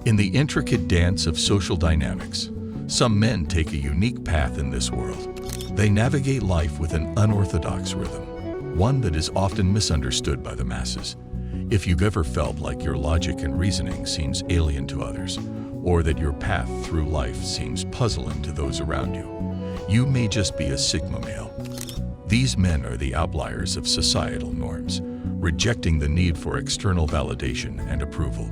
In the intricate dance of social dynamics, some men take a unique path in this world. They navigate life with an unorthodox rhythm, one that is often misunderstood by the masses. If you've ever felt like your logic and reasoning seems alien to others, or that your path through life seems puzzling to those around you, you may just be a Sigma male. These men are the outliers of societal norms, rejecting the need for external validation and approval.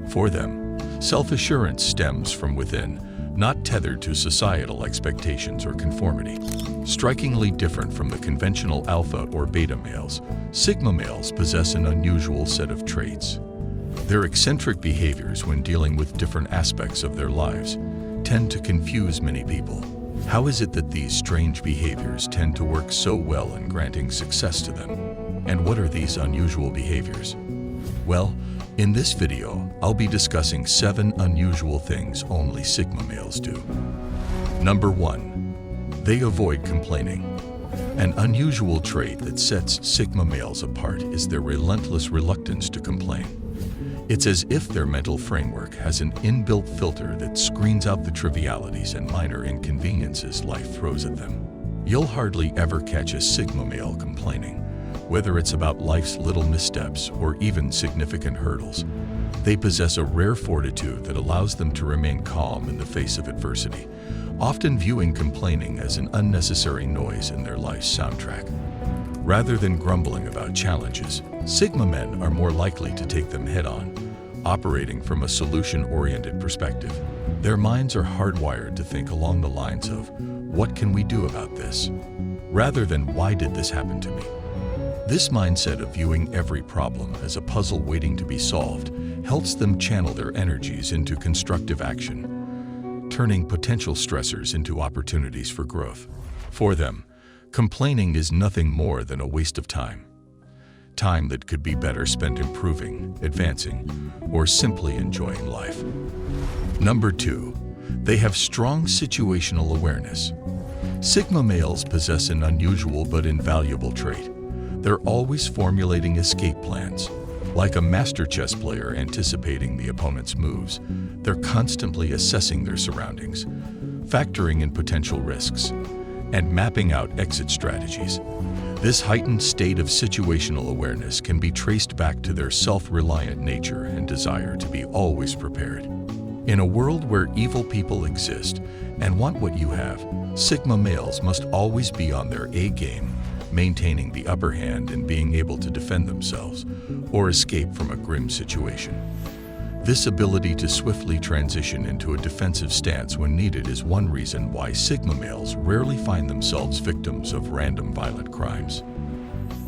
For them, self-assurance stems from within, not tethered to societal expectations or conformity. Strikingly different from the conventional alpha or beta males, Sigma males possess an unusual set of traits. Their eccentric behaviors when dealing with different aspects of their lives tend to confuse many people. How is it that these strange behaviors tend to work so well in granting success to them? And what are these unusual behaviors? Well, in this video, I'll be discussing 7 unusual things only Sigma males do. Number 1. They avoid complaining. An unusual trait that sets Sigma males apart is their relentless reluctance to complain. It's as if their mental framework has an inbuilt filter that screens out the trivialities and minor inconveniences life throws at them. You'll hardly ever catch a Sigma male complaining, whether it's about life's little missteps or even significant hurdles. They possess a rare fortitude that allows them to remain calm in the face of adversity, often viewing complaining as an unnecessary noise in their life's soundtrack. Rather than grumbling about challenges, Sigma men are more likely to take them head-on, operating from a solution-oriented perspective. Their minds are hardwired to think along the lines of, "What can we do about this?" rather than, "Why did this happen to me?" This mindset of viewing every problem as a puzzle waiting to be solved helps them channel their energies into constructive action, turning potential stressors into opportunities for growth. For them, complaining is nothing more than a waste of time. Time that could be better spent improving, advancing, or simply enjoying life. Number 2. They have strong situational awareness. Sigma males possess an unusual but invaluable trait. They're always formulating escape plans. Like a master chess player anticipating the opponent's moves, they're constantly assessing their surroundings, factoring in potential risks, and mapping out exit strategies. This heightened state of situational awareness can be traced back to their self-reliant nature and desire to be always prepared. In a world where evil people exist and want what you have, Sigma males must always be on their A game, maintaining the upper hand and being able to defend themselves or escape from a grim situation. This ability to swiftly transition into a defensive stance when needed is one reason why Sigma males rarely find themselves victims of random violent crimes.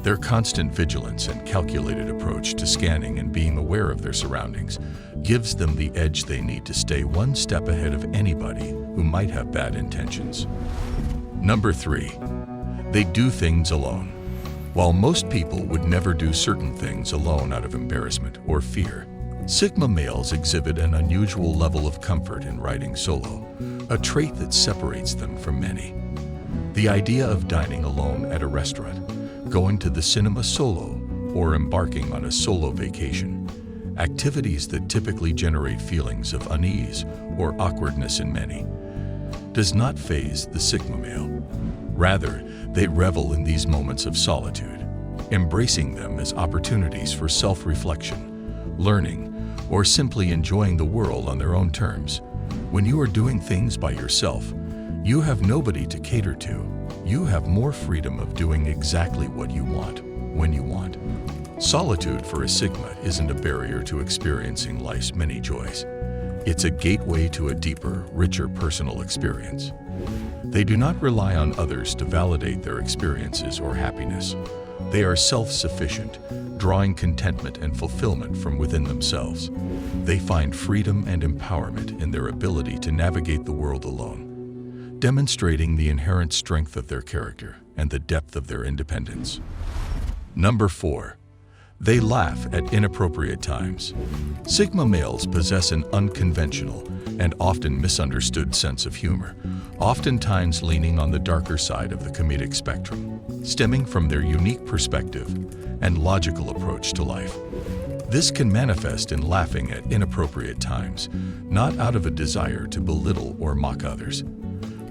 Their constant vigilance and calculated approach to scanning and being aware of their surroundings gives them the edge they need to stay one step ahead of anybody who might have bad intentions. Number 3. They do things alone. While most people would never do certain things alone out of embarrassment or fear, Sigma males exhibit an unusual level of comfort in riding solo, a trait that separates them from many. The idea of dining alone at a restaurant, going to the cinema solo, or embarking on a solo vacation, activities that typically generate feelings of unease or awkwardness in many, does not faze the Sigma male. Rather, they revel in these moments of solitude, embracing them as opportunities for self-reflection, learning, or simply enjoying the world on their own terms. When you are doing things by yourself, you have nobody to cater to. You have more freedom of doing exactly what you want, when you want. Solitude for a Sigma isn't a barrier to experiencing life's many joys. It's a gateway to a deeper, richer personal experience. They do not rely on others to validate their experiences or happiness. They are self-sufficient, drawing contentment and fulfillment from within themselves. They find freedom and empowerment in their ability to navigate the world alone, demonstrating the inherent strength of their character and the depth of their independence. Number 4. They laugh at inappropriate times. Sigma males possess an unconventional and often misunderstood sense of humor, oftentimes leaning on the darker side of the comedic spectrum, stemming from their unique perspective and logical approach to life. This can manifest in laughing at inappropriate times, not out of a desire to belittle or mock others,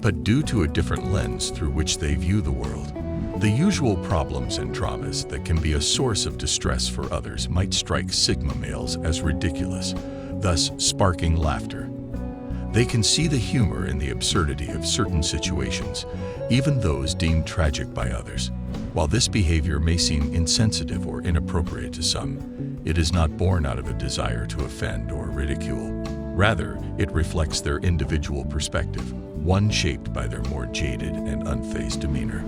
but due to a different lens through which they view the world. The usual problems and traumas that can be a source of distress for others might strike Sigma males as ridiculous, thus sparking laughter. They can see the humor in the absurdity of certain situations, even those deemed tragic by others. While this behavior may seem insensitive or inappropriate to some, it is not born out of a desire to offend or ridicule. Rather, it reflects their individual perspective, one shaped by their more jaded and unfazed demeanor.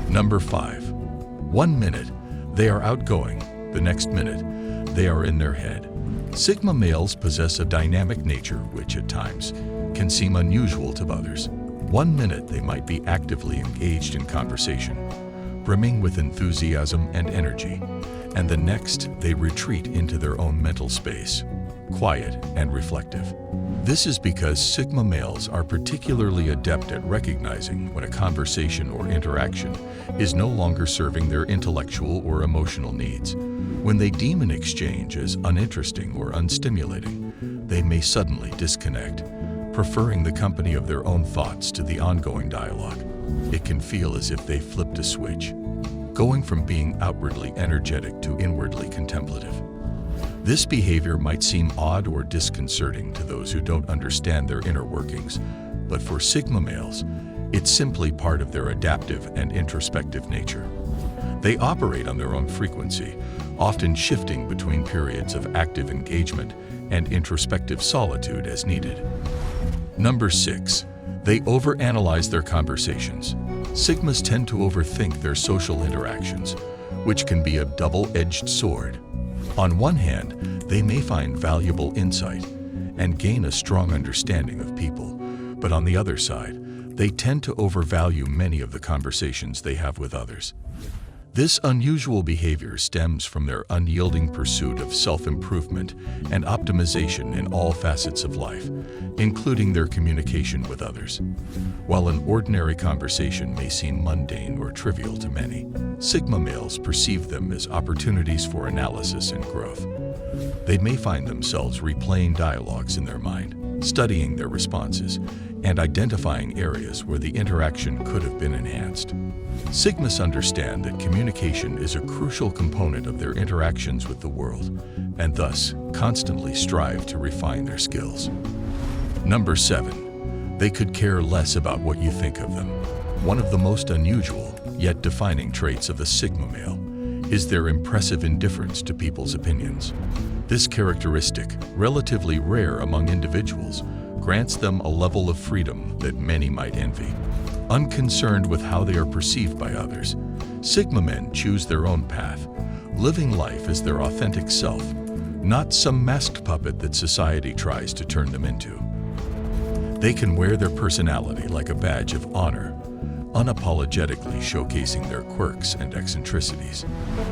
Number 5. 1 minute, they are outgoing. The next minute, they are in their head. Sigma males possess a dynamic nature which at times can seem unusual to others. 1 minute, they might be actively engaged in conversation, brimming with enthusiasm and energy, and the next, they retreat into their own mental space, quiet and reflective. This is because Sigma males are particularly adept at recognizing when a conversation or interaction is no longer serving their intellectual or emotional needs. When they deem an exchange as uninteresting or unstimulating, they may suddenly disconnect, preferring the company of their own thoughts to the ongoing dialogue. It can feel as if they flipped a switch, going from being outwardly energetic to inwardly contemplative. This behavior might seem odd or disconcerting to those who don't understand their inner workings, but for Sigma males, it's simply part of their adaptive and introspective nature. They operate on their own frequency, often shifting between periods of active engagement and introspective solitude as needed. Number 6. They overanalyze their conversations. Sigmas tend to overthink their social interactions, which can be a double-edged sword. On one hand, they may find valuable insight and gain a strong understanding of people, but on the other side, they tend to overvalue many of the conversations they have with others. This unusual behavior stems from their unyielding pursuit of self-improvement and optimization in all facets of life, including their communication with others. While an ordinary conversation may seem mundane or trivial to many, Sigma males perceive them as opportunities for analysis and growth. They may find themselves replaying dialogues in their mind, studying their responses, and identifying areas where the interaction could have been enhanced. Sigmas understand that communication is a crucial component of their interactions with the world, and thus constantly strive to refine their skills. Number 7. They could care less about what you think of them. One of the most unusual, yet defining traits of a Sigma male is their impressive indifference to people's opinions. This characteristic, relatively rare among individuals, grants them a level of freedom that many might envy. Unconcerned with how they are perceived by others, Sigma men choose their own path, living life as their authentic self, not some masked puppet that society tries to turn them into. They can wear their personality like a badge of honor, unapologetically showcasing their quirks and eccentricities.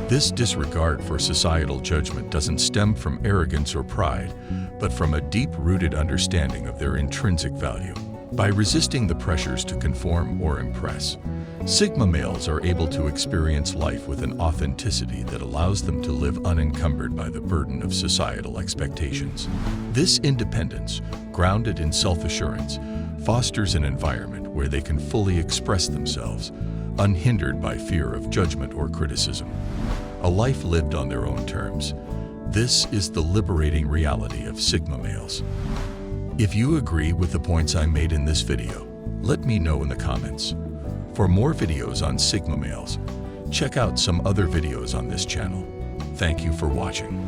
This disregard for societal judgment doesn't stem from arrogance or pride, but from a deep-rooted understanding of their intrinsic value. By resisting the pressures to conform or impress, Sigma males are able to experience life with an authenticity that allows them to live unencumbered by the burden of societal expectations. This independence, grounded in self-assurance, fosters an environment where they can fully express themselves, unhindered by fear of judgment or criticism. A life lived on their own terms. This is the liberating reality of Sigma males. If you agree with the points I made in this video, let me know in the comments. For more videos on Sigma males, check out some other videos on this channel. Thank you for watching.